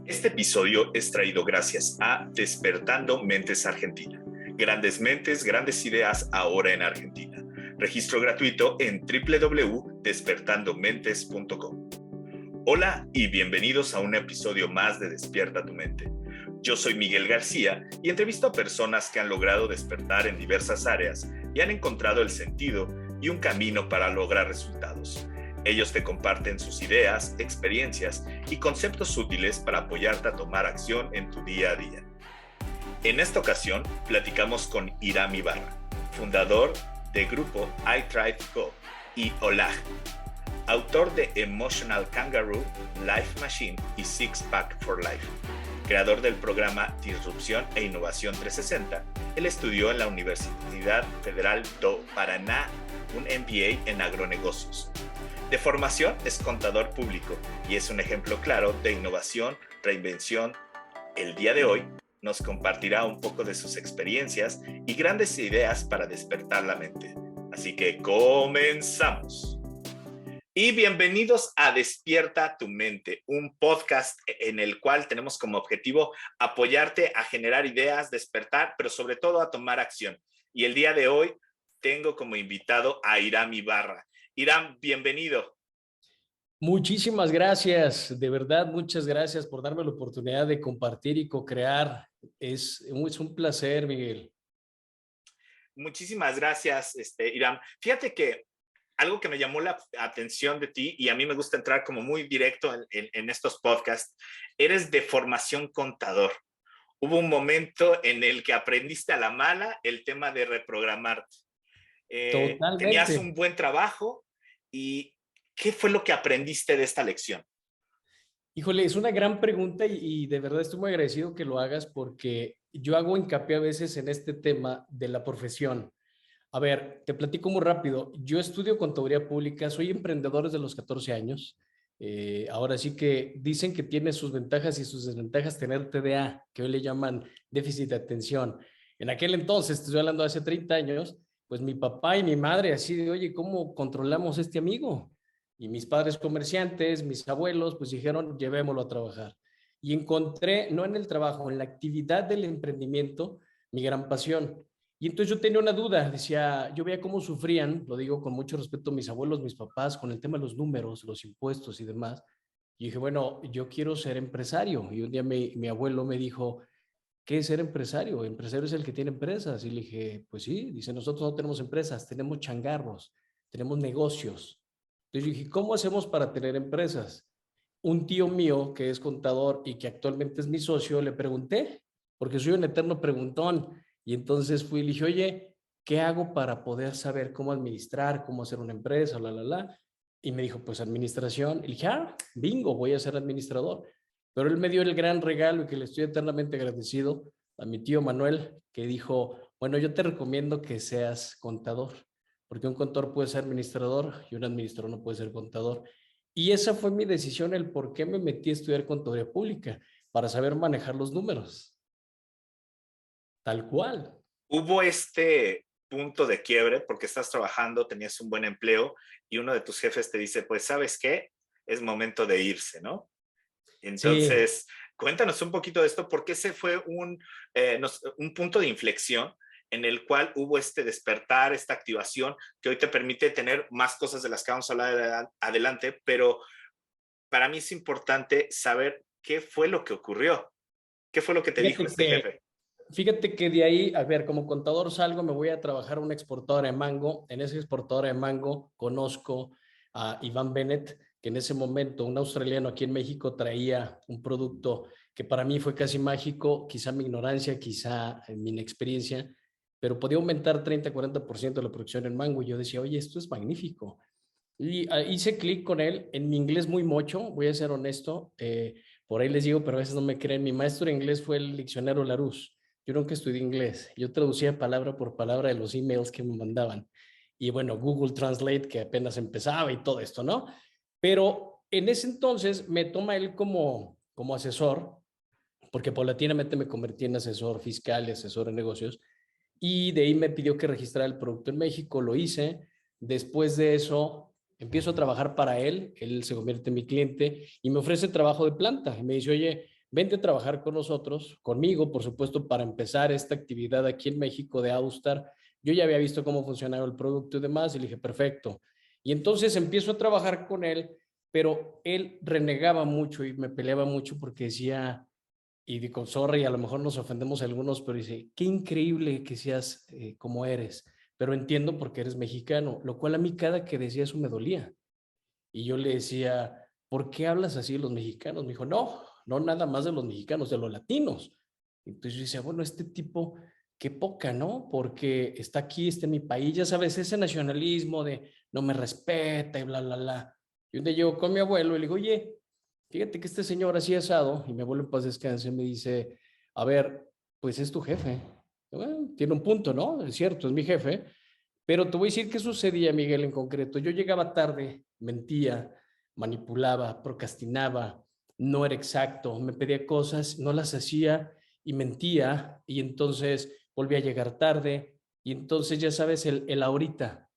Este episodio es traído gracias a Despertando Mentes Argentina. Grandes mentes, grandes ideas ahora en Argentina. Registro gratuito en www.despertandomentes.com. Hola y bienvenidos a un episodio más de Despierta tu Mente. Yo soy Miguel García y entrevisto a personas que han logrado despertar en diversas áreas y han encontrado el sentido y un camino para lograr resultados. Ellos te comparten sus ideas, experiencias y conceptos útiles para apoyarte a tomar acción en tu día a día. En esta ocasión, platicamos con Hiram Ibarra, fundador del grupo I Thrive Go y OLAG, autor de Emotional Kangaroo, Life Machine y Six Pack for Life, creador del programa Disrupción e Innovación 360. Él estudió en la Universidad Federal do Paraná un MBA en agronegocios. De formación es contador público y es un ejemplo claro de innovación, reinvención. El día de hoy nos compartirá un poco de sus experiencias y grandes ideas para despertar la mente. Así que comenzamos. Y bienvenidos a Despierta tu Mente, un podcast en el cual tenemos como objetivo apoyarte a generar ideas, despertar, pero sobre todo a tomar acción. Y el día de hoy tengo como invitado a Hiram Ibarra. Hiram, bienvenido. Muchísimas gracias, de verdad, muchas gracias por darme la oportunidad de compartir y co-crear. Es un placer, Miguel. Muchísimas gracias, Hiram. Fíjate que algo que me llamó la atención de ti, y a mí me gusta entrar como muy directo en estos podcasts, eres de formación contador. Hubo un momento en el que aprendiste a la mala el tema de reprogramarte. Tenías un buen trabajo y ¿qué fue lo que aprendiste de esta lección? Híjole, es una gran pregunta y de verdad estoy muy agradecido que lo hagas porque yo hago hincapié a veces en este tema de la profesión. A ver, te platico muy rápido. Yo estudio contaduría pública, soy emprendedor desde los 14 años. Ahora sí que dicen que tiene sus ventajas y sus desventajas tener TDA, que hoy le llaman déficit de atención. En aquel entonces, estoy hablando de hace 30 años, pues mi papá y mi madre así de, oye, ¿cómo controlamos a este amigo? Y mis padres comerciantes, mis abuelos, pues dijeron, llevémoslo a trabajar. Y encontré, no en el trabajo, en la actividad del emprendimiento, mi gran pasión. Y entonces yo tenía una duda, decía, yo veía cómo sufrían, lo digo con mucho respeto, mis abuelos, mis papás, con el tema de los números, los impuestos y demás. Y dije, bueno, yo quiero ser empresario. Y un día mi abuelo me dijo, ¿qué es ser empresario? Empresario es el que tiene empresas. Y le dije, pues sí, dice, nosotros no tenemos empresas, tenemos changarros, tenemos negocios. Entonces yo dije, ¿cómo hacemos para tener empresas? Un tío mío que es contador y que actualmente es mi socio, le pregunté, porque soy un eterno preguntón. Y entonces fui y le dije, oye, ¿qué hago para poder saber cómo administrar, cómo hacer una empresa, Y me dijo, pues administración. Y le dije, bingo, voy a ser administrador. Pero él me dio el gran regalo y que le estoy eternamente agradecido a mi tío Manuel, que dijo, bueno, yo te recomiendo que seas contador, porque un contador puede ser administrador y un administrador no puede ser contador. Y esa fue mi decisión, el por qué me metí a estudiar contaduría pública, para saber manejar los números. Tal cual. Hubo este punto de quiebre porque estás trabajando, tenías un buen empleo y uno de tus jefes te dice, pues, ¿sabes qué? Es momento de irse, ¿no? Entonces, Sí. Cuéntanos un poquito de esto, porque ese fue un punto de inflexión en el cual hubo este despertar, esta activación que hoy te permite tener más cosas de las que vamos a hablar adelante, pero para mí es importante saber qué fue lo que ocurrió, qué fue lo que te dijo este jefe. Fíjate que de ahí, a ver, como contador salgo, me voy a trabajar a una exportadora de mango. En esa exportadora de mango conozco a Iván Bennett, que en ese momento, un australiano aquí en México, traía un producto que para mí fue casi mágico, quizá mi ignorancia, quizá mi inexperiencia, pero podía aumentar 30-40% la producción en mango. Y yo decía, oye, esto es magnífico. Y hice clic con él en mi inglés muy mocho, voy a ser honesto, por ahí les digo, pero a veces no me creen. Mi maestro de inglés fue el diccionario Larousse. Yo nunca estudié inglés. Yo traducía palabra por palabra de los emails que me mandaban. Y bueno, Google Translate, que apenas empezaba y todo esto, ¿no? Pero en ese entonces me toma él como asesor, porque paulatinamente me convertí en asesor fiscal y asesor de negocios. Y de ahí me pidió que registrara el producto en México, lo hice. Después de eso, empiezo a trabajar para él se convierte en mi cliente y me ofrece trabajo de planta. Y me dice, oye, vente a trabajar con nosotros, conmigo, por supuesto, para empezar esta actividad aquí en México de Austar. Yo ya había visto cómo funcionaba el producto y demás, y le dije, perfecto. Y entonces empiezo a trabajar con él, pero él renegaba mucho y me peleaba mucho porque decía, y digo, sorry, a lo mejor nos ofendemos algunos, pero dice, qué increíble que seas como eres, pero entiendo porque eres mexicano, lo cual a mí cada que decía eso me dolía. Y yo le decía, ¿por qué hablas así de los mexicanos? Me dijo, no, no nada más de los mexicanos, de los latinos. Entonces yo decía, bueno, este tipo, qué poca, ¿no? Porque está aquí, está en mi país, ya sabes, ese nacionalismo de no me respeta y bla, bla, bla. Y un día llego con mi abuelo y le digo, oye, fíjate que este señor así asado, y mi abuelo en paz descanse, me dice, a ver, pues es tu jefe. Bueno, tiene un punto, ¿no? Es cierto, es mi jefe, pero te voy a decir qué sucedía, Miguel, en concreto. Yo llegaba tarde, mentía, manipulaba, procrastinaba, no era exacto, me pedía cosas, no las hacía y mentía, y entonces volvía a llegar tarde, y entonces ya sabes, el ahorita,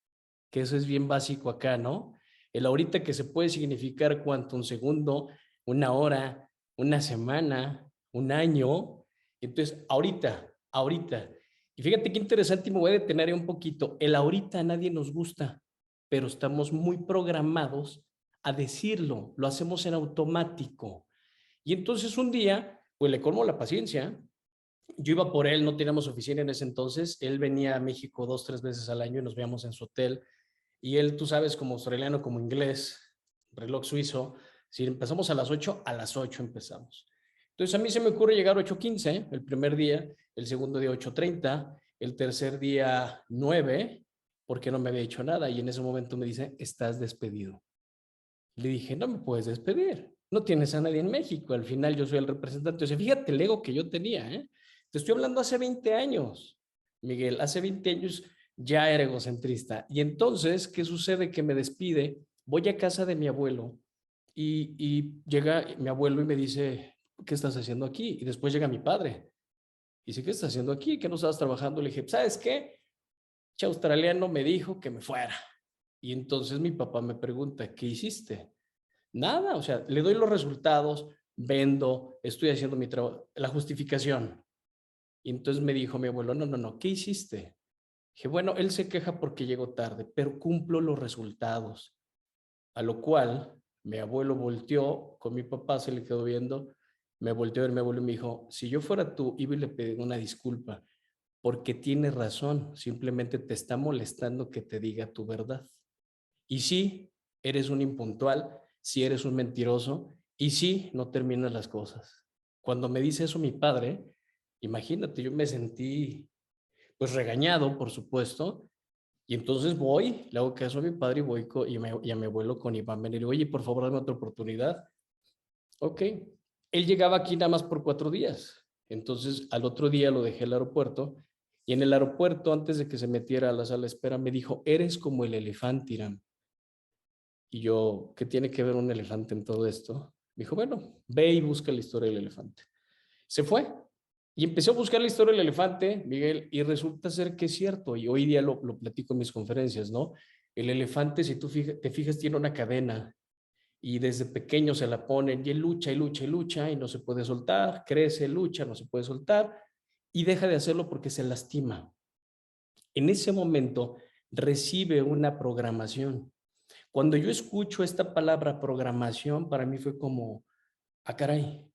que eso es bien básico acá, ¿no? El ahorita que se puede significar cuánto, un segundo, una hora, una semana, un año. Entonces, ahorita. Y fíjate qué interesante, y me voy a detener ahí un poquito. El ahorita a nadie nos gusta, pero estamos muy programados a decirlo, lo hacemos en automático. Y entonces un día, pues le colmo la paciencia. Yo iba por él, no teníamos oficina en ese entonces. Él venía a México 2, 3 veces al año y nos veíamos en su hotel. Y él, tú sabes, como australiano, como inglés, reloj suizo, si empezamos a las 8, a las 8 empezamos. Entonces a mí se me ocurre llegar a 8:15 el primer día, el segundo día 8:30, el tercer día 9, porque no me había hecho nada. Y en ese momento me dice, estás despedido. Le dije, no me puedes despedir, no tienes a nadie en México, al final yo soy el representante. O sea, fíjate el ego que yo tenía, ¿eh? Te estoy hablando hace 20 años, Miguel, hace 20 años ya era egocentrista. Y entonces, ¿qué sucede? Que me despide, voy a casa de mi abuelo y llega mi abuelo y me dice, ¿qué estás haciendo aquí? Y después llega mi padre y dice, ¿qué estás haciendo aquí? ¿Qué no estabas trabajando? Le dije, ¿sabes qué? Che australiano me dijo que me fuera. Y entonces mi papá me pregunta, ¿qué hiciste? Nada, o sea, le doy los resultados, vendo, estoy haciendo mi trabajo, la justificación. Y entonces me dijo mi abuelo, no, no, no, ¿qué hiciste? Dije, bueno, él se queja porque llegó tarde, pero cumplo los resultados. A lo cual mi abuelo volteó, con mi papá se le quedó viendo, me volteó a ver mi abuelo y me dijo, si yo fuera tú, iba y le pedí una disculpa, porque tiene razón, simplemente te está molestando que te diga tu verdad. Y sí, eres un impuntual, sí eres un mentiroso y sí, no terminas las cosas. Cuando me dice eso mi padre, imagínate, yo me sentí pues regañado, por supuesto, y entonces voy, le hago caso a mi padre y voy y a mi abuelo con Iván, y le digo, oye, por favor, dame otra oportunidad. Ok, él llegaba aquí nada más por 4 días, entonces al otro día lo dejé al aeropuerto y en el aeropuerto, antes de que se metiera a la sala de espera, me dijo, eres como el elefante, Irán. Y yo, ¿qué tiene que ver un elefante en todo esto? Me dijo, bueno, ve y busca la historia del elefante. Se fue y empecé a buscar la historia del elefante, Miguel, y resulta ser que es cierto, y hoy día lo platico en mis conferencias, ¿no? El elefante, si tú te fijas, tiene una cadena y desde pequeño se la ponen y él lucha y lucha y lucha y no se puede soltar, crece, lucha, no se puede soltar y deja de hacerlo porque se lastima. En ese momento recibe una programación. Cuando yo escucho esta palabra programación, para mí fue como, ah, caray.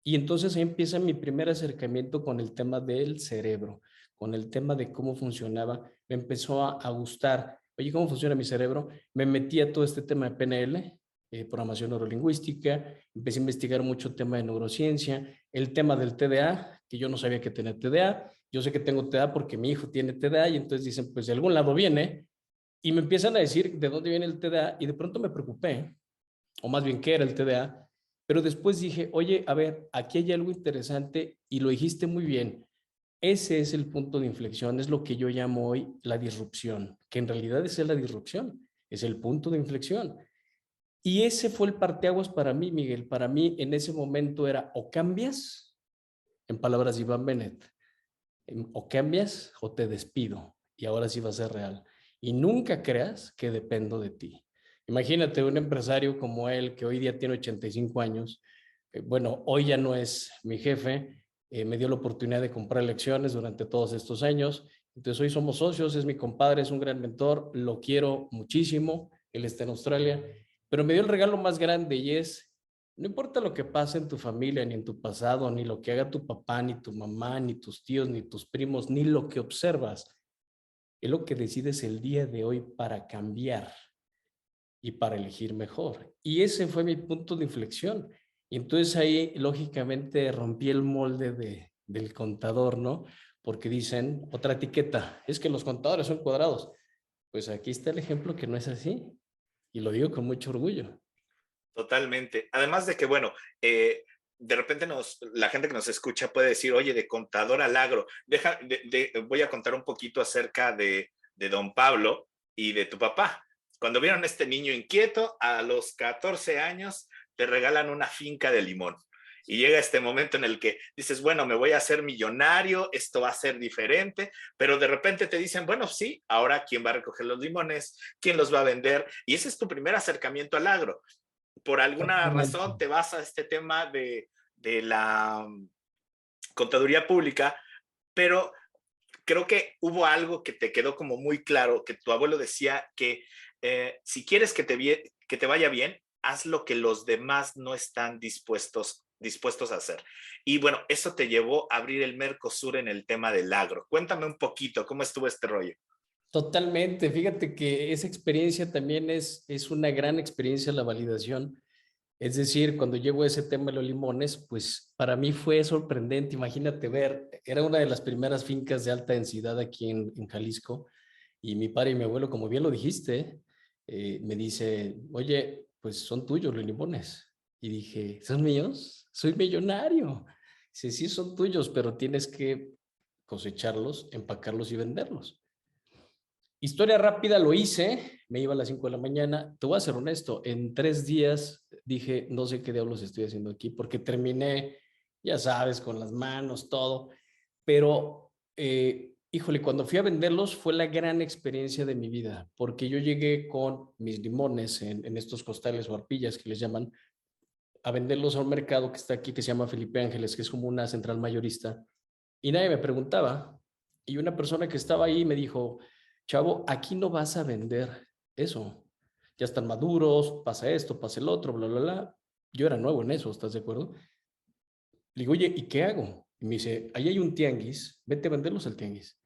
Y entonces ahí empieza mi primer acercamiento con el tema del cerebro, con el tema de cómo funcionaba. Me empezó a gustar. Oye, ¿cómo funciona mi cerebro? Me metí a todo este tema de PNL, programación neurolingüística, empecé a investigar mucho tema de neurociencia, el tema del TDA, que yo no sabía que tenía TDA. Yo sé que tengo TDA porque mi hijo tiene TDA y entonces dicen, pues de algún lado viene, y me empiezan a decir de dónde viene el TDA y de pronto me preocupé, o más bien qué era el TDA, pero después dije, oye, a ver, aquí hay algo interesante y lo dijiste muy bien. Ese es el punto de inflexión, es lo que yo llamo hoy la disrupción, que en realidad es la disrupción, es el punto de inflexión. Y ese fue el parteaguas para mí, Miguel. Para mí en ese momento era o cambias, en palabras de Iván Bennett, o cambias o te despido y ahora sí va a ser real. Y nunca creas que dependo de ti. Imagínate un empresario como él que hoy día tiene 85 años, Bueno, hoy ya no es mi jefe, me dio la oportunidad de comprar lecciones durante todos estos años. Entonces hoy somos socios, es mi compadre, es un gran mentor, lo quiero muchísimo, él está en Australia, pero me dio el regalo más grande y es, no importa lo que pase en tu familia, ni en tu pasado, ni lo que haga tu papá, ni tu mamá, ni tus tíos, ni tus primos, ni lo que observas, es lo que decides el día de hoy para cambiar y para elegir mejor. Y ese fue mi punto de inflexión. Y entonces ahí, lógicamente, rompí el molde del contador, ¿no? Porque dicen, otra etiqueta, es que los contadores son cuadrados. Pues aquí está el ejemplo que no es así. Y lo digo con mucho orgullo. Totalmente. Además de que, bueno, de repente la gente que nos escucha puede decir, oye, de contador al agro. Voy a contar un poquito acerca de don Pablo y de tu papá. Cuando vieron a este niño inquieto, a los 14 años te regalan una finca de limón. Y llega este momento en el que dices, bueno, me voy a hacer millonario, esto va a ser diferente, pero de repente te dicen, bueno, sí, ahora quién va a recoger los limones, quién los va a vender, y ese es tu primer acercamiento al agro. Por alguna Exactamente. razón te vas a este tema de la contaduría pública, pero creo que hubo algo que te quedó como muy claro, que tu abuelo decía que si quieres que te vaya bien, haz lo que los demás no están dispuestos a hacer. Y bueno, eso te llevó a abrir el Mercosur en el tema del agro. Cuéntame un poquito, ¿cómo estuvo este rollo? Totalmente. Fíjate que esa experiencia también es una gran experiencia la validación. Es decir, cuando llegó ese tema de los limones, pues para mí fue sorprendente. Imagínate ver, era una de las primeras fincas de alta densidad aquí en Jalisco y mi padre y mi abuelo, como bien lo dijiste, me dice, oye, pues son tuyos los limones. Y dije, ¿son míos? Soy millonario. Dice, sí, son tuyos, pero tienes que cosecharlos, empacarlos y venderlos. Historia rápida, lo hice, me iba a las 5 de la mañana. Te voy a ser honesto, en 3 días dije, no sé qué diablos estoy haciendo aquí, porque terminé, ya sabes, con las manos, todo. Pero, híjole, cuando fui a venderlos fue la gran experiencia de mi vida, porque yo llegué con mis limones en estos costales o arpillas que les llaman, a venderlos a un mercado que está aquí, que se llama Felipe Ángeles, que es como una central mayorista, y nadie me preguntaba. Y una persona que estaba ahí me dijo, chavo, aquí no vas a vender eso. Ya están maduros, pasa esto, pasa el otro, bla, bla, bla. Yo era nuevo en eso, ¿estás de acuerdo? Le digo, oye, ¿y qué hago? Y me dice, ahí hay un tianguis, vete a venderlos al tianguis.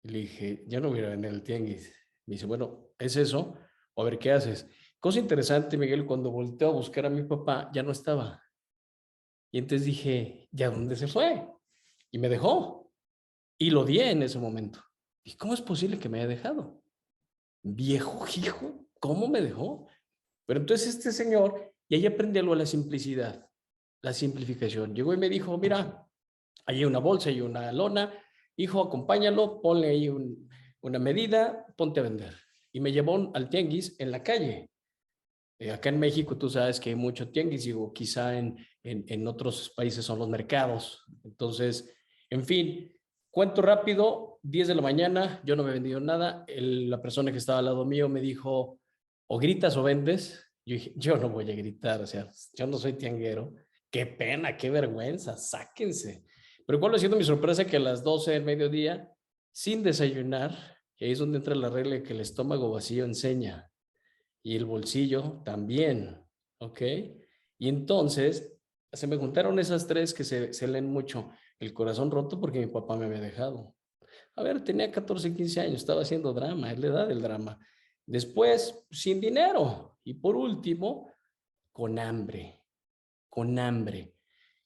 Y le dije, ya no voy a vender el tianguis. Me dice, bueno, ¿es eso? O a ver, ¿qué haces? Cosa interesante, Miguel, cuando volteo a buscar a mi papá, ya no estaba. Y entonces dije, ¿ya dónde se fue? Y me dejó. Y lo odié en ese momento. ¿Y cómo es posible que me haya dejado? Viejo hijo, ¿cómo me dejó? Pero entonces este señor, y ahí aprendí algo a la simplicidad, la simplificación. Llegó y me dijo, mira, ahí hay una bolsa y una lona, hijo, acompáñalo, ponle ahí una medida, ponte a vender. Y me llevó al tianguis en la calle. Acá en México tú sabes que hay mucho tianguis, digo, quizá en otros países son los mercados. Entonces, en fin, cuento rápido, 10 de la mañana, yo no me he vendido nada, la persona que estaba al lado mío me dijo, o gritas o vendes. Yo dije, yo no voy a gritar, o sea, yo no soy tianguero. Qué pena, qué vergüenza, sáquense. Pero cuál ha sido mi sorpresa que a las 12 del mediodía, sin desayunar, y ahí es donde entra la regla de que el estómago vacío enseña y el bolsillo también, ¿ok? Y entonces se me juntaron esas tres que se leen mucho. El corazón roto porque mi papá me había dejado. A ver, tenía 14, 15 años, estaba haciendo drama, es la edad del drama. Después, sin dinero. Y por último, con hambre, con hambre.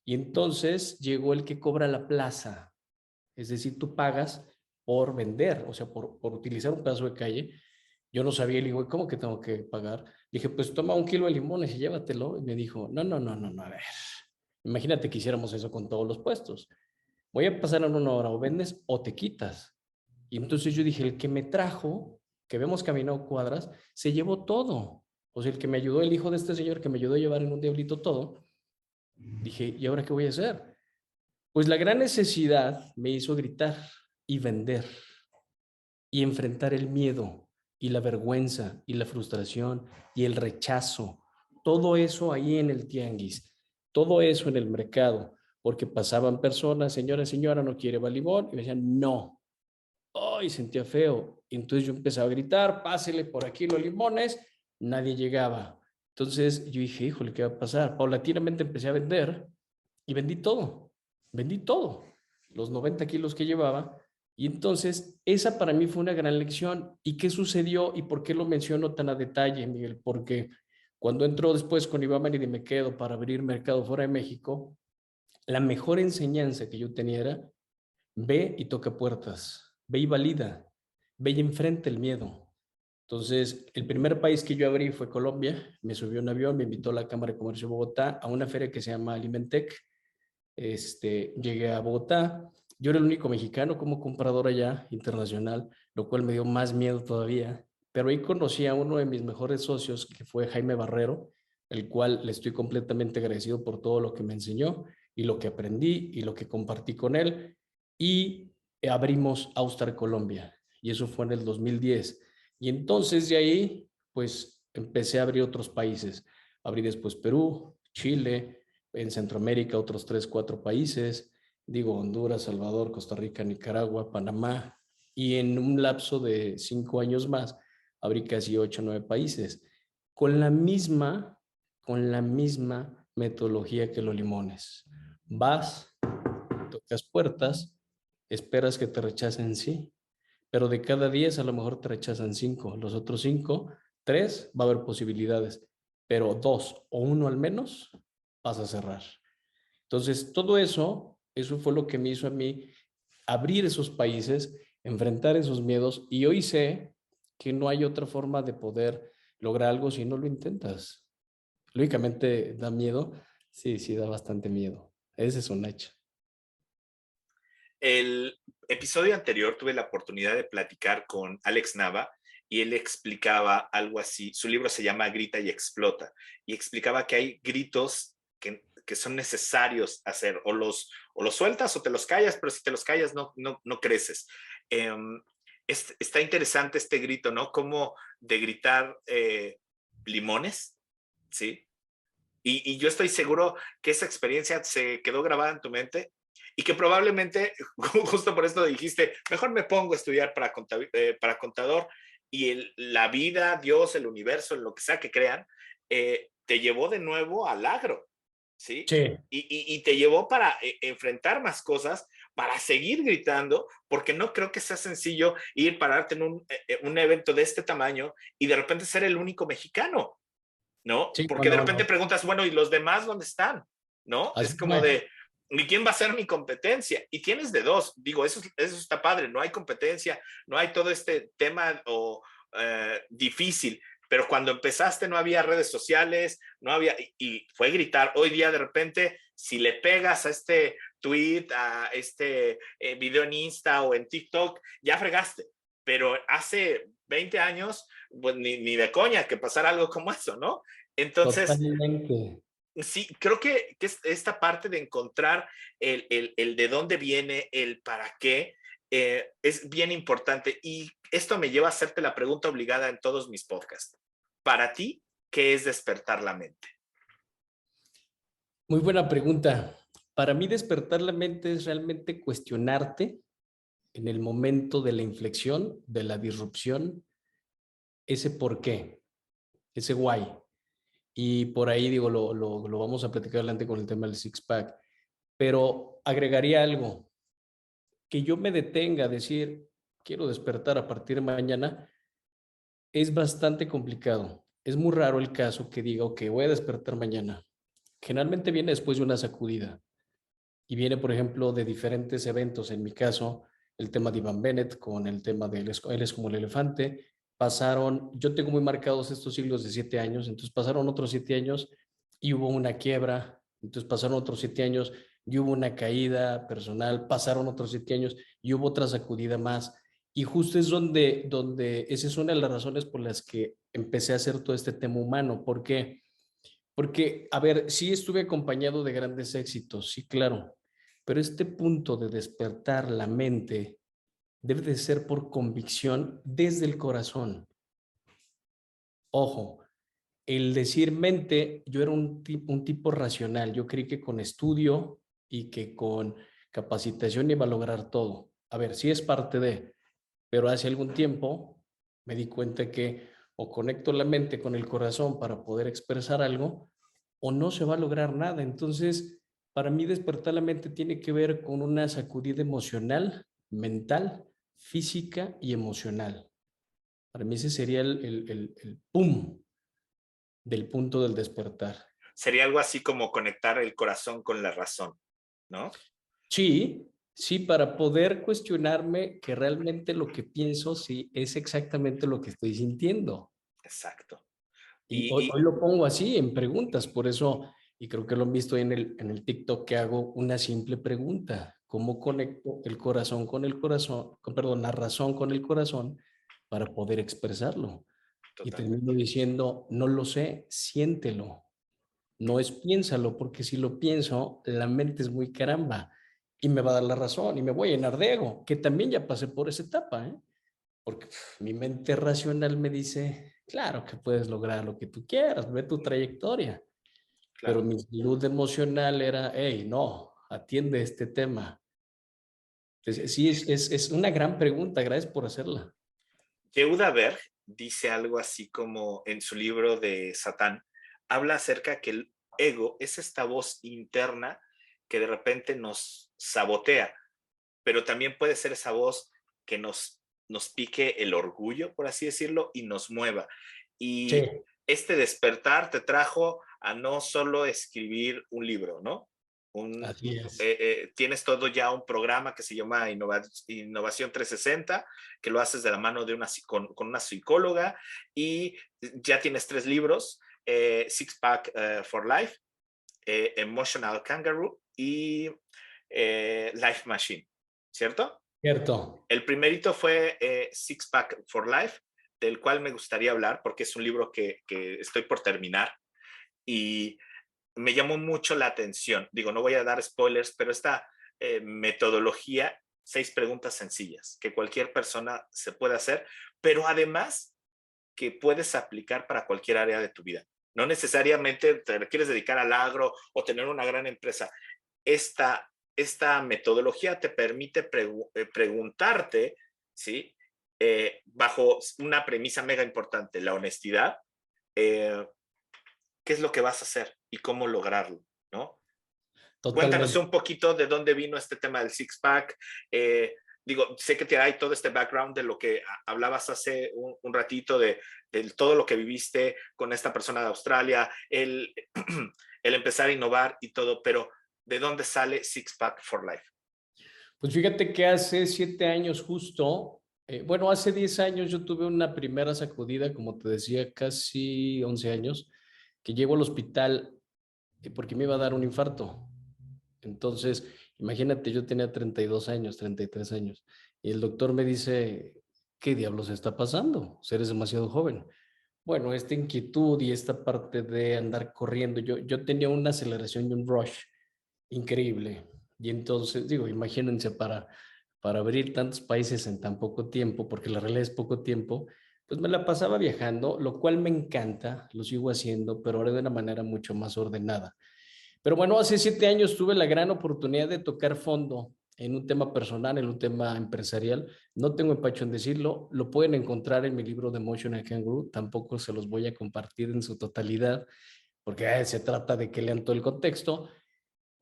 Y entonces llegó el que cobra la plaza. Es decir, tú pagas por vender, o sea, por utilizar un pedazo de calle. Yo no sabía, le digo, ¿cómo que tengo que pagar? Le dije, pues toma 1 kilo de limones y llévatelo. Y me dijo, no, no, no, no, no, a ver. Imagínate que hiciéramos eso con todos los puestos. Voy a pasar en 1 hora, o vendes o te quitas. Y entonces yo dije, el que me trajo, que vemos caminado cuadras, se llevó todo. O sea, el que me ayudó, el hijo de este señor que me ayudó a llevar en un diablito todo, dije, ¿y ahora qué voy a hacer? Pues la gran necesidad me hizo gritar y vender y enfrentar el miedo y la vergüenza y la frustración y el rechazo. Todo eso ahí en el tianguis. Todo eso en el mercado, porque pasaban personas, señora, ¿no quiere limón? Y me decían, no. ¡Ay! Sentía feo. Y entonces yo empezaba a gritar, pásele por aquí los limones. Nadie llegaba. Entonces yo dije, híjole, ¿qué va a pasar? Paulatinamente empecé a vender y vendí todo. Vendí todo. Los 90 kilos que llevaba. Y entonces esa para mí fue una gran lección. ¿Y qué sucedió? ¿Y por qué lo menciono tan a detalle, Miguel? Porque cuando entró después con Iván y me quedo para abrir mercado fuera de México, la mejor enseñanza que yo tenía era: ve y toca puertas, ve y valida, ve y enfrenta el miedo. Entonces, el primer país que yo abrí fue Colombia. Me subió un avión, me invitó a la Cámara de Comercio de Bogotá a una feria que se llama Alimentec. Llegué a Bogotá. Yo era el único mexicano como comprador allá, internacional, lo cual me dio más miedo todavía. Pero ahí conocí a uno de mis mejores socios, que fue Jaime Barrero, el cual le estoy completamente agradecido por todo lo que me enseñó y lo que aprendí y lo que compartí con él. Y abrimos Austar Colombia. Y eso fue en el 2010. Y entonces de ahí, pues empecé a abrir otros países. Abrí después Perú, Chile, en Centroamérica otros 3, 4 países, digo Honduras, Salvador, Costa Rica, Nicaragua, Panamá, y en un lapso de 5 años más abrí casi 8 o 9 países, con con la misma metodología que los limones. Vas, tocas puertas, esperas que te rechacen, sí, pero de cada 10 a lo mejor te rechazan 5, los otros 5, 3, va a haber posibilidades, pero 2 o 1 al menos vas a cerrar. Entonces, todo eso fue lo que me hizo a mí abrir esos países, enfrentar esos miedos, y hoy sé que no hay otra forma de poder lograr algo si no lo intentas. Lógicamente da miedo, sí, sí da bastante miedo. Ese es un hecho. El episodio anterior tuve la oportunidad de platicar con Alex Nava y él explicaba algo así. Su libro se llama Grita y Explota, y explicaba que hay gritos que son necesarios hacer, o los sueltas o te los callas, pero si te los callas no creces. Está interesante este grito, ¿no? Como de gritar limones, ¿sí? Y yo estoy seguro que esa experiencia se quedó grabada en tu mente y que probablemente, justo por esto dijiste, mejor me pongo a estudiar para contador, y la vida, Dios, el universo, lo que sea que crean, te llevó de nuevo al agro, ¿sí? Sí, Y te llevó para enfrentar más cosas, para seguir gritando, porque no creo que sea sencillo ir pararte en un evento de este tamaño y de repente ser el único mexicano, ¿no? sí, no, Porque de no, repente no. preguntas, bueno, ¿y los demás dónde están? ¿No? Así Es como fue. de, ¿y quién va a ser mi competencia? Y tienes de dos, digo, eso está padre, no hay competencia, no hay todo este tema difícil, pero cuando empezaste no había redes sociales, no había, y fue gritar. Hoy día de repente, si le pegas a este tweet, a este video en Insta o en TikTok, ya fregaste. Pero hace 20 años, pues ni de coña que pasara algo como eso, ¿no? Entonces, Totalmente. sí, creo que esta parte de encontrar el de dónde viene, el para qué, es bien importante. Y esto me lleva a hacerte la pregunta obligada en todos mis podcasts. Para ti, ¿qué es despertar la mente? Muy buena pregunta. Para mí despertar la mente es realmente cuestionarte en el momento de la inflexión, de la disrupción, ese por qué, ese why. Y por ahí digo, lo vamos a platicar adelante con el tema del six-pack, pero agregaría algo, que yo me detenga a decir, quiero despertar a partir de mañana, es bastante complicado. Es muy raro el caso que diga, ok, voy a despertar mañana. Generalmente viene después de una sacudida y viene, por ejemplo, de diferentes eventos. En mi caso, el tema de Ivan Bennett con el tema de él es como el elefante. Pasaron, yo tengo muy marcados estos siglos de 7 años, entonces pasaron otros 7 años y hubo una quiebra, entonces pasaron otros 7 años y hubo una caída personal, pasaron otros 7 años y hubo otra sacudida más. Y justo es donde esa es una de las razones por las que empecé a hacer todo este tema humano. ¿Por qué? Porque, a ver, sí estuve acompañado de grandes éxitos, sí, claro, pero este punto de despertar la mente debe de ser por convicción desde el corazón. Ojo, el decir mente, yo era un tipo racional. Yo creí que con estudio y que con capacitación iba a lograr todo. A ver, sí es parte de, pero hace algún tiempo me di cuenta que o conecto la mente con el corazón para poder expresar algo o no se va a lograr nada. Entonces, para mí despertar la mente tiene que ver con una sacudida emocional, mental, física y emocional. Para mí ese sería el pum del punto del despertar. Sería algo así como conectar el corazón con la razón, ¿no? Sí, sí, para poder cuestionarme que realmente lo que pienso, sí, es exactamente lo que estoy sintiendo. Exacto. Y Y, hoy lo pongo así en preguntas, por eso, y creo que lo han visto en el TikTok, que hago una simple pregunta. ¿Cómo conecto el corazón con el corazón, perdón, la razón con el corazón para poder expresarlo? Y termino totalmente. diciendo, no lo sé, siéntelo. No es piénsalo, porque si lo pienso, la mente es muy caramba y me va a dar la razón y me voy a llenar de ego, que también ya pasé por esa etapa, ¿eh? Porque mi mente racional me dice, claro que puedes lograr lo que tú quieras, ve tu trayectoria, pero Claro. mi salud emocional era, hey, no, atiende este tema. Entonces, sí, es una gran pregunta, gracias por hacerla. Yehuda Berg dice algo así como en su libro de Satán, habla acerca que el ego es esta voz interna que de repente nos sabotea, pero también puede ser esa voz que nos pique el orgullo, por así decirlo, y nos mueva. Sí, Y este despertar te trajo a no solo escribir un libro, ¿no? Un, así es. tienes todo ya un programa que se llama Innovación 360, que lo haces de la mano de con una psicóloga, y ya tienes 3 libros, Six Pack for Life, Emotional Kangaroo y Life Machine, ¿cierto? Cierto. El primerito fue Six Pack for Life, del cual me gustaría hablar porque es un libro que estoy por terminar y me llamó mucho la atención. Digo, no voy a dar spoilers, pero esta metodología, 6 preguntas sencillas que cualquier persona se puede hacer, pero además que puedes aplicar para cualquier área de tu vida. No necesariamente te quieres dedicar al agro o tener una gran empresa. Esta metodología te permite preguntarte, ¿sí? Bajo una premisa mega importante, la honestidad, eh, ¿qué es lo que vas a hacer y cómo lograrlo? ¿No? Cuéntanos Totalmente. un poquito de dónde vino este tema del six pack. Digo, sé que hay todo este background de lo que hablabas hace un ratito, de todo lo que viviste con esta persona de Australia, el empezar a innovar y todo, pero ¿de dónde sale Six Pack for Life? Pues fíjate que hace 7 años justo, bueno, hace 10 años yo tuve una primera sacudida, como te decía, casi 11 años, que llego al hospital porque me iba a dar un infarto. Entonces, imagínate, yo tenía 32 años, 33 años, y el doctor me dice, ¿qué diablos está pasando? Eres demasiado joven. Bueno, esta inquietud y esta parte de andar corriendo, yo tenía una aceleración y un rush increíble. Y entonces, digo, imagínense para abrir tantos países en tan poco tiempo, porque la realidad es poco tiempo, pues me la pasaba viajando, lo cual me encanta, lo sigo haciendo, pero ahora de una manera mucho más ordenada. Pero bueno, hace 7 años tuve la gran oportunidad de tocar fondo en un tema personal, en un tema empresarial. No tengo empacho en decirlo, lo pueden encontrar en mi libro de Emotional Kangaroo, tampoco se los voy a compartir en su totalidad, porque se trata de que lean todo el contexto,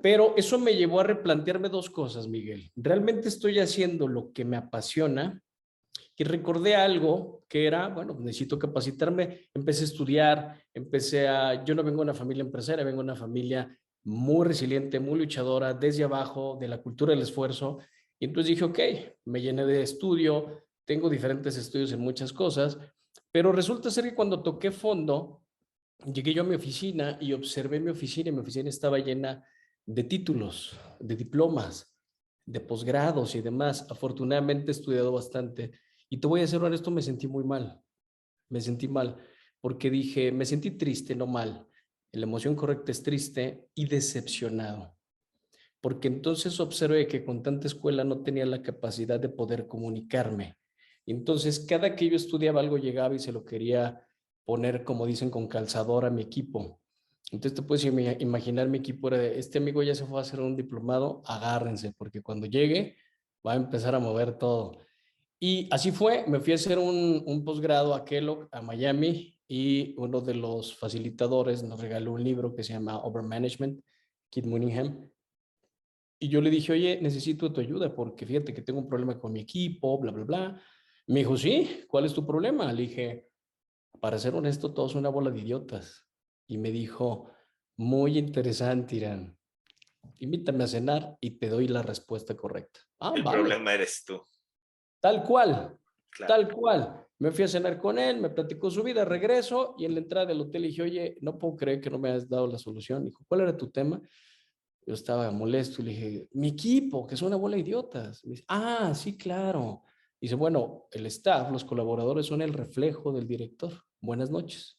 pero eso me llevó a replantearme dos cosas, Miguel. ¿Realmente estoy haciendo lo que me apasiona? Y recordé algo que era, bueno, necesito capacitarme, empecé a estudiar, yo no vengo de una familia empresaria, vengo de una familia muy resiliente, muy luchadora, desde abajo, de la cultura del esfuerzo. Y entonces dije, ok, me llené de estudio, tengo diferentes estudios en muchas cosas, pero resulta ser que cuando toqué fondo, llegué yo a mi oficina y observé mi oficina y mi oficina estaba llena de títulos, de diplomas, de posgrados y demás. Afortunadamente he estudiado bastante y te voy a ser honesto, me sentí muy mal, me sentí mal porque dije, me sentí triste, no mal. La emoción correcta es triste y decepcionado, porque entonces observé que con tanta escuela no tenía la capacidad de poder comunicarme. Entonces, cada que yo estudiaba algo llegaba y se lo quería poner, como dicen, con calzador a mi equipo. Entonces te puedes imaginar, mi equipo era de, este amigo ya se fue a hacer un diplomado, agárrense, porque cuando llegue va a empezar a mover todo. Y así fue, me fui a hacer un posgrado a Kellogg, a Miami, y uno de los facilitadores nos regaló un libro que se llama Overmanagement, Kit Cunningham. Y yo le dije, oye, necesito tu ayuda porque fíjate que tengo un problema con mi equipo, bla, bla, bla. Me dijo, sí, ¿cuál es tu problema? Le dije, para ser honesto, todos son una bola de idiotas. Y me dijo, muy interesante, Irán. Invítame a cenar y te doy la respuesta correcta. Ah, El vale. problema eres tú. Tal cual, Claro. tal cual. Me fui a cenar con él, me platicó su vida, regreso y en la entrada del hotel dije, oye, no puedo creer que no me has dado la solución. Dijo, ¿cuál era tu tema? Yo estaba molesto y le dije, mi equipo, que es una bola de idiotas. Me dice, ah, sí, claro. Dice, bueno, el staff, los colaboradores son el reflejo del director. Buenas noches.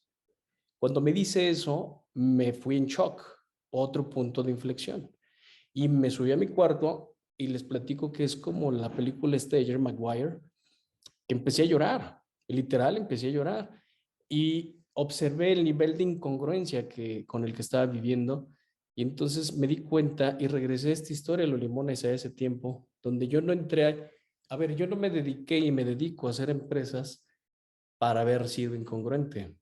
Cuando me dice eso, me fui en shock, otro punto de inflexión. Y me subí a mi cuarto y les platico que es como la película de Jerry Maguire. Empecé a llorar, literal, empecé a llorar. Y observé el nivel de incongruencia con el que estaba viviendo. Y entonces me di cuenta y regresé a esta historia de los limones a ese tiempo, donde yo no entré a ver, yo no me dediqué y me dedico a hacer empresas para haber sido incongruente.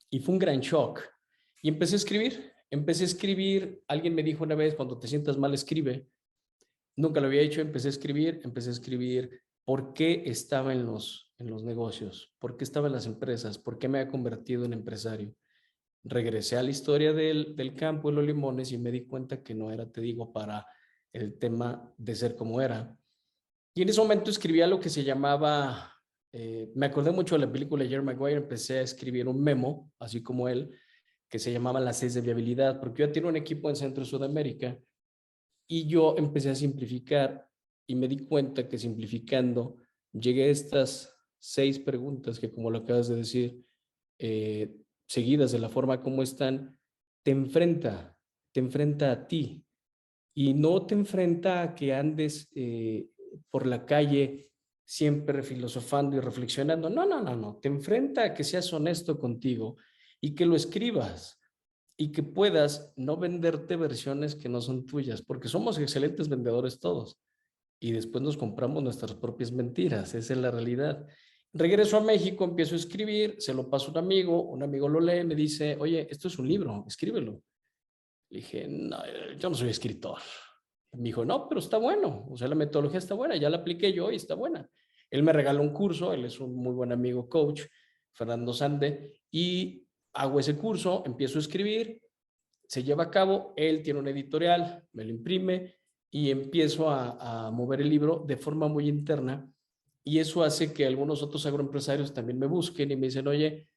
Y fue un gran shock. Y empecé a escribir, alguien me dijo una vez, cuando te sientas mal, escribe. Nunca lo había hecho, empecé a escribir por qué estaba en los negocios, por qué estaba en las empresas, por qué me había convertido en empresario. Regresé a la historia del campo de los limones y me di cuenta que no era, te digo, para el tema de ser como era. Y en ese momento escribía lo que se llamaba, me acordé mucho de la película de Jerry Maguire, empecé a escribir un memo, así como él, que se llamaba las 6 de viabilidad, porque yo tenía un equipo en Centro Sudamérica y yo empecé a simplificar y me di cuenta que simplificando llegué a estas 6 preguntas que, como lo acabas de decir, seguidas de la forma como están, te enfrenta, te enfrenta a ti y no te enfrenta a que andes por la calle siempre filosofando y reflexionando. No, no, no, no. Te enfrenta a que seas honesto contigo y que lo escribas y que puedas no venderte versiones que no son tuyas, porque somos excelentes vendedores todos y después nos compramos nuestras propias mentiras. Esa es la realidad. Regreso a México, empiezo a escribir, se lo paso a un amigo lo lee, me dice, oye, esto es un libro, escríbelo. Le dije, no, yo no soy escritor. Me dijo, no, pero está bueno. O sea, la metodología está buena, ya la apliqué yo y está buena. Él me regaló un curso, él es un muy buen amigo coach, Fernando Sande, y hago ese curso, empiezo a escribir, se lleva a cabo, él tiene una editorial, me lo imprime y empiezo a mover el libro de forma muy interna y eso hace que algunos otros agroempresarios también me busquen y me dicen, oye,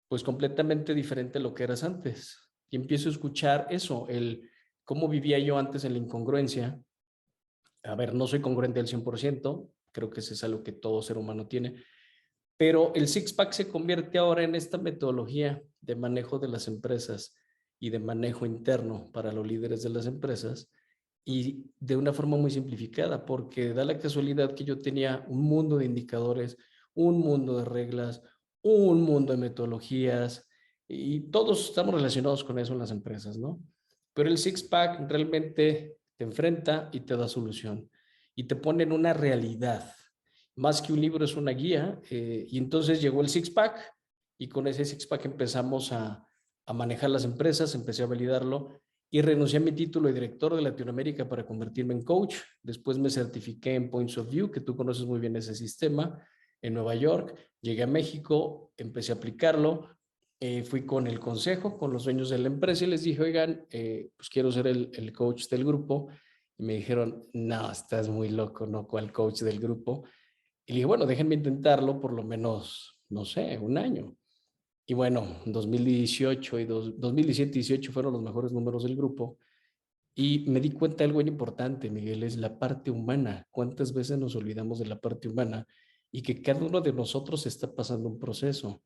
pues completamente diferente a lo que eras antes. Y empiezo a escuchar eso, el cómo vivía yo antes en la incongruencia. A ver, no soy congruente al 100%, creo que eso es algo que todo ser humano tiene, pero el Six-Pack se convierte ahora en esta metodología de manejo de las empresas y de manejo interno para los líderes de las empresas y de una forma muy simplificada, porque da la casualidad que yo tenía un mundo de indicadores, un mundo de reglas, un mundo de metodologías y todos estamos relacionados con eso en las empresas, ¿no? Pero el Six-Pack realmente te enfrenta y te da solución y te pone en una realidad. Más que un libro es una guía y entonces llegó el Six-Pack y con ese Six-Pack empezamos a manejar las empresas, empecé a validarlo y renuncié a mi título de director de Latinoamérica para convertirme en coach. Después me certifiqué en Points of View, que tú conoces muy bien ese sistema, en Nueva York. Llegué a México, empecé a aplicarlo. Fui con el consejo, con los dueños de la empresa y les dije, oigan, pues quiero ser el coach del grupo. Y me dijeron, no, estás muy loco, ¿no? ¿Cuál coach del grupo? Y le dije, bueno, déjenme intentarlo por lo menos, no sé, un año. Y bueno, 2018 y 2017 y 18 fueron los mejores números del grupo. Y me di cuenta de algo muy importante, Miguel, es la parte humana. ¿Cuántas veces nos olvidamos de la parte humana? Y que cada uno de nosotros está pasando un proceso.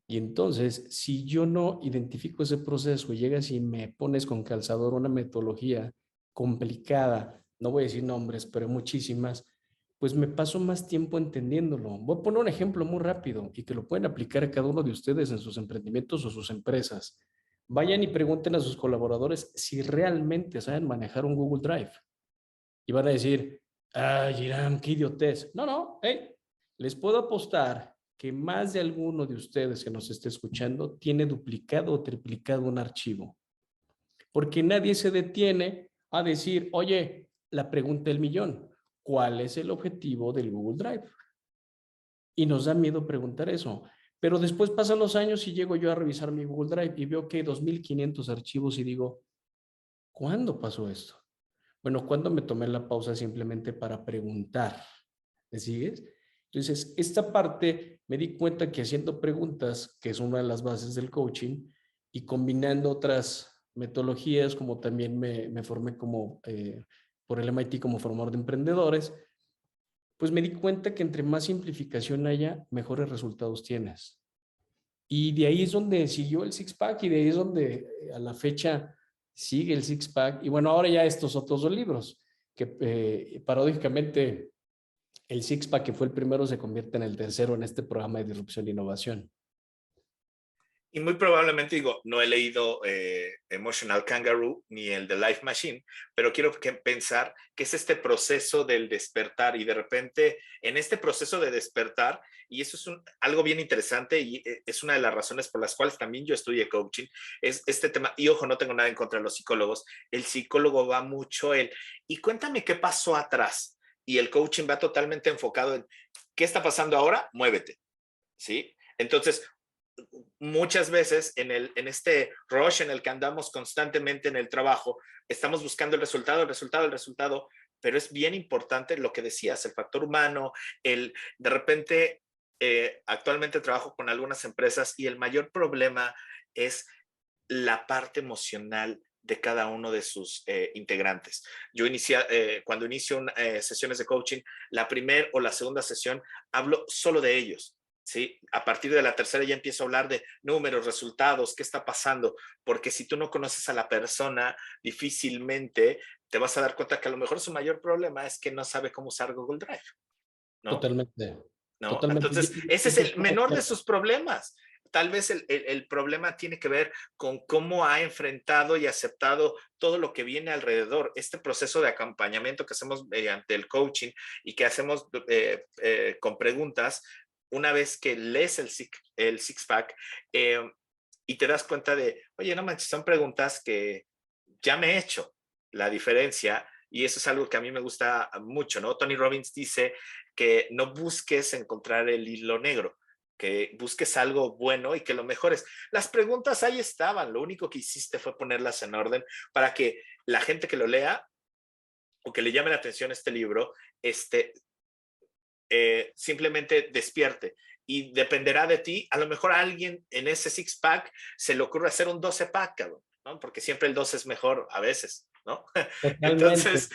Y entonces, si yo no identifico ese proceso y llegas y me pones con calzador una metodología complicada, no voy a decir nombres, pero muchísimas, pues me paso más tiempo entendiéndolo. Voy a poner un ejemplo muy rápido y que lo pueden aplicar a cada uno de ustedes en sus emprendimientos o sus empresas. Vayan y pregunten a sus colaboradores si realmente saben manejar un Google Drive. Y van a decir, ay, Irán, qué idiotez. No, no, hey, les puedo apostar que más de alguno de ustedes que nos esté escuchando tiene duplicado o triplicado un archivo. Porque nadie se detiene a decir, oye, la pregunta del millón, ¿cuál es el objetivo del Google Drive? Y nos da miedo preguntar eso. Pero después pasan los años y llego yo a revisar mi Google Drive y veo que hay 2.500 archivos y digo, ¿cuándo pasó esto? Bueno, ¿cuándo me tomé la pausa simplemente para preguntar? ¿Me sigues? Entonces, esta parte me di cuenta que haciendo preguntas, que es una de las bases del coaching, y combinando otras metodologías, como también me formé como por el MIT como formador de emprendedores, pues me di cuenta que entre más simplificación haya, mejores resultados tienes. Y de ahí es donde siguió el Six Pack y de ahí es donde a la fecha sigue el Six Pack. Y bueno, ahora ya estos otros dos libros, que paradójicamente el Six Pack, que fue el primero, se convierte en el tercero en este programa de disrupción e innovación. Y muy probablemente, digo, no he leído Emotional Kangaroo ni el de Life Machine, pero quiero pensar que es este proceso del despertar y de repente en este proceso de despertar, y eso es algo bien interesante y es una de las razones por las cuales también yo estudié coaching, es este tema, y ojo, no tengo nada en contra de los psicólogos, el psicólogo va mucho y cuéntame qué pasó atrás, y el coaching va totalmente enfocado en qué está pasando ahora, muévete, ¿sí? Entonces, muchas veces en este rush en el que andamos constantemente en el trabajo, estamos buscando el resultado, pero es bien importante lo que decías, el factor humano, de repente, actualmente trabajo con algunas empresas y el mayor problema es la parte emocional de cada uno de sus integrantes. Yo cuando inicio sesiones de coaching, la primera o la segunda sesión hablo solo de ellos. ¿Sí? A partir de la tercera ya empiezo a hablar de números, resultados, qué está pasando, porque si tú no conoces a la persona, difícilmente te vas a dar cuenta que a lo mejor su mayor problema es que no sabe cómo usar Google Drive, ¿no? Totalmente, ¿No? totalmente. Entonces, ese es el menor de sus problemas. Tal vez el problema tiene que ver con cómo ha enfrentado y aceptado todo lo que viene alrededor. Este proceso de acompañamiento que hacemos mediante el coaching y que hacemos con preguntas, una vez que lees el Six Pack y te das cuenta de, oye, no manches, son preguntas que ya me he hecho la diferencia y eso es algo que a mí me gusta mucho, ¿no? Tony Robbins dice que no busques encontrar el hilo negro, que busques algo bueno y que lo mejores. Las preguntas ahí estaban, lo único que hiciste fue ponerlas en orden para que la gente que lo lea o que le llame la atención este libro, simplemente despierte. Y dependerá de ti, a lo mejor a alguien en ese six pack se le ocurre hacer un 12 pack, cabrón, ¿no? Porque siempre el 12 es mejor a veces, ¿no? Totalmente. Entonces,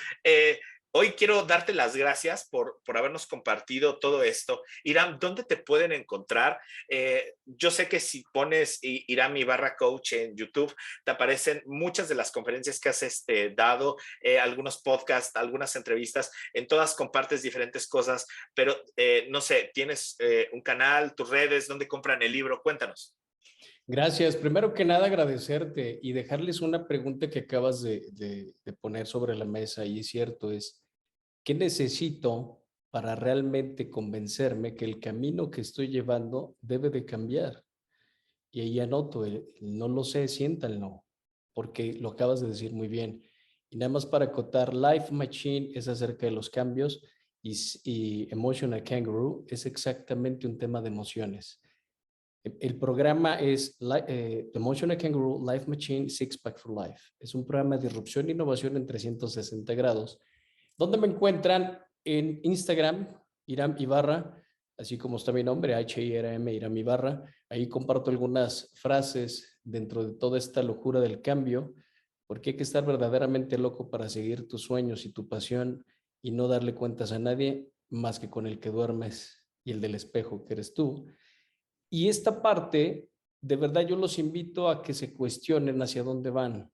hoy quiero darte las gracias por habernos compartido todo esto. Irán, ¿dónde te pueden encontrar? Yo sé que si pones Irán Ibarra Coach en YouTube, te aparecen muchas de las conferencias que has dado, algunos podcasts, algunas entrevistas, en todas compartes diferentes cosas, pero no sé, tienes un canal, tus redes, ¿dónde compran el libro? Cuéntanos. Gracias. Primero que nada, agradecerte y dejarles una pregunta que acabas de poner sobre la mesa y es cierto, es, ¿qué necesito para realmente convencerme que el camino que estoy llevando debe de cambiar? Y ahí anoto, no lo sé, siéntanlo, porque lo acabas de decir muy bien. Y nada más para acotar, Life Machine es acerca de los cambios y Emotional Kangaroo es exactamente un tema de emociones. El programa es The Emotional Kangaroo Life Machine Six Pack for Life. Es un programa de disrupción e innovación en 360 grados, donde me encuentran en Instagram, Iram Ibarra, así como está mi nombre, H-I-R-M, Iram Ibarra. Ahí comparto algunas frases dentro de toda esta locura del cambio, porque hay que estar verdaderamente loco para seguir tus sueños y tu pasión y no darle cuentas a nadie más que con el que duermes y el del espejo que eres tú. Y esta parte, de verdad yo los invito a que se cuestionen hacia dónde van,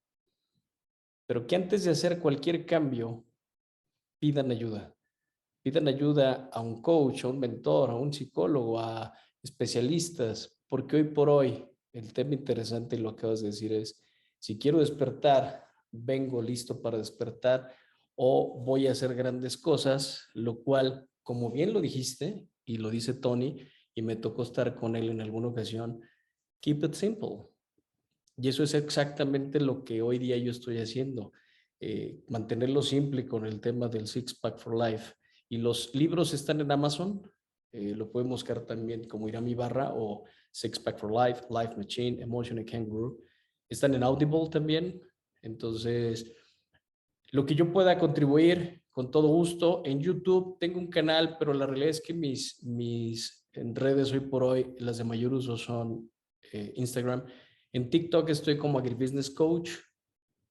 pero que antes de hacer cualquier cambio, pidan ayuda. pidan ayuda a un coach, a un mentor, a un psicólogo, a especialistas, porque hoy por hoy el tema interesante, y lo acabas de decir, es si quiero despertar, vengo listo para despertar o voy a hacer grandes cosas, lo cual, como bien lo dijiste y lo dice Tony, y me tocó estar con él en alguna ocasión, keep it simple. Y eso es exactamente lo que hoy día yo estoy haciendo, mantenerlo simple con el tema del Six Pack for Life. Y los libros están en Amazon, lo pueden buscar también como Irán Ibarra o Six Pack for Life, Life Machine, Emotional Kangaroo. Están en Audible también. Entonces, lo que yo pueda contribuir, con todo gusto. En YouTube tengo un canal, pero la realidad es que mis en redes hoy por hoy, las de mayor uso son Instagram. En TikTok estoy como Agribusiness Coach.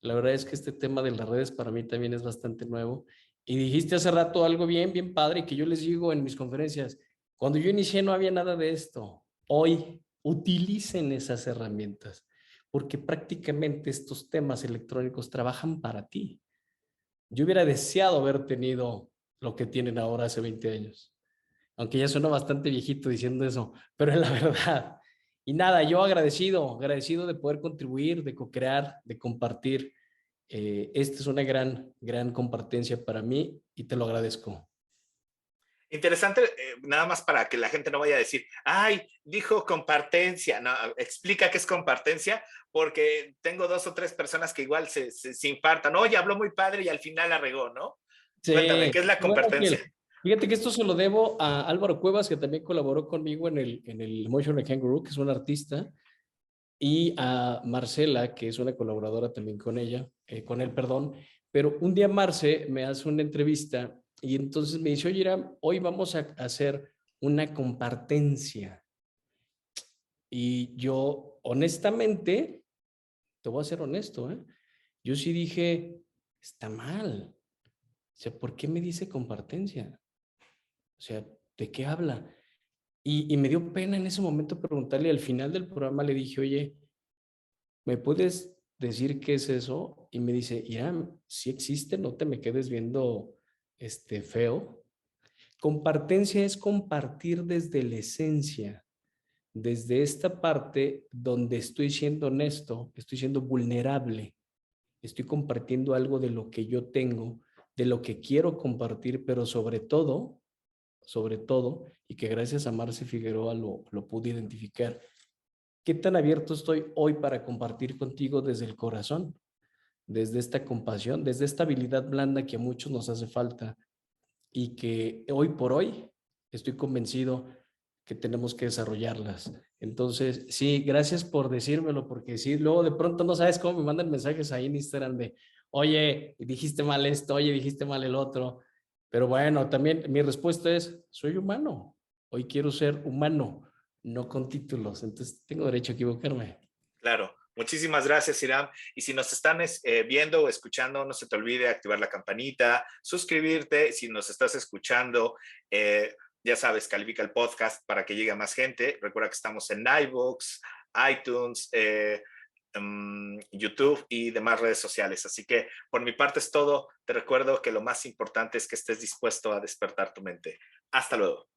La verdad es que este tema de las redes para mí también es bastante nuevo. Y dijiste hace rato algo bien, bien padre que yo les digo en mis conferencias. Cuando yo inicié no había nada de esto. Hoy utilicen esas herramientas porque prácticamente estos temas electrónicos trabajan para ti. Yo hubiera deseado haber tenido lo que tienen ahora hace 20 años, aunque ya suena bastante viejito diciendo eso, pero es la verdad. Y nada, yo agradecido de poder contribuir, de co-crear, de compartir. Esta es una gran compartencia para mí y te lo agradezco. Interesante, nada más para que la gente no vaya a decir, ay, dijo compartencia. No, explica qué es compartencia, porque tengo 2 o 3 personas que igual se infartan. Oye, habló muy padre y al final la regó, ¿no? Cuéntame, Sí, ¿qué es la bueno, compartencia? fíjate que esto se lo debo a Álvaro Cuevas, que también colaboró conmigo en el Emotional Kangaroo, que es un artista, y a Marcela, que es una colaboradora también con ella, con él, perdón. Pero un día Marce me hace una entrevista y entonces me dice, oye, Iram, hoy vamos a hacer una compartencia. Y yo, honestamente, te voy a ser honesto, ¿eh? Yo sí dije, está mal. O sea, ¿por qué me dice compartencia? O sea, ¿de qué habla? Y me dio pena en ese momento preguntarle. Al final del programa le dije, oye, ¿me puedes decir qué es eso? Y me dice, Irán, si existe, no te me quedes viendo feo. Compartencia es compartir desde la esencia, desde esta parte donde estoy siendo honesto, estoy siendo vulnerable, estoy compartiendo algo de lo que yo tengo, de lo que quiero compartir, pero sobre todo, y que gracias a Marce Figueroa lo pude identificar. ¿Qué tan abierto estoy hoy para compartir contigo desde el corazón, desde esta compasión, desde esta habilidad blanda que a muchos nos hace falta y que hoy por hoy estoy convencido que tenemos que desarrollarlas? Entonces, sí, gracias por decírmelo, porque sí, luego de pronto no sabes cómo me mandan mensajes ahí en Instagram de, oye, dijiste mal esto, oye, dijiste mal el otro. Pero bueno, también mi respuesta es, soy humano. Hoy quiero ser humano, no con títulos. Entonces, tengo derecho a equivocarme. Claro, muchísimas gracias, Iram. Y si nos están viendo o escuchando, no se te olvide activar la campanita, suscribirte. Si nos estás escuchando, ya sabes, califica el podcast para que llegue a más gente. Recuerda que estamos en iVoox, iTunes, YouTube y demás redes sociales. Así que por mi parte es todo. Te recuerdo que lo más importante es que estés dispuesto a despertar tu mente. Hasta luego.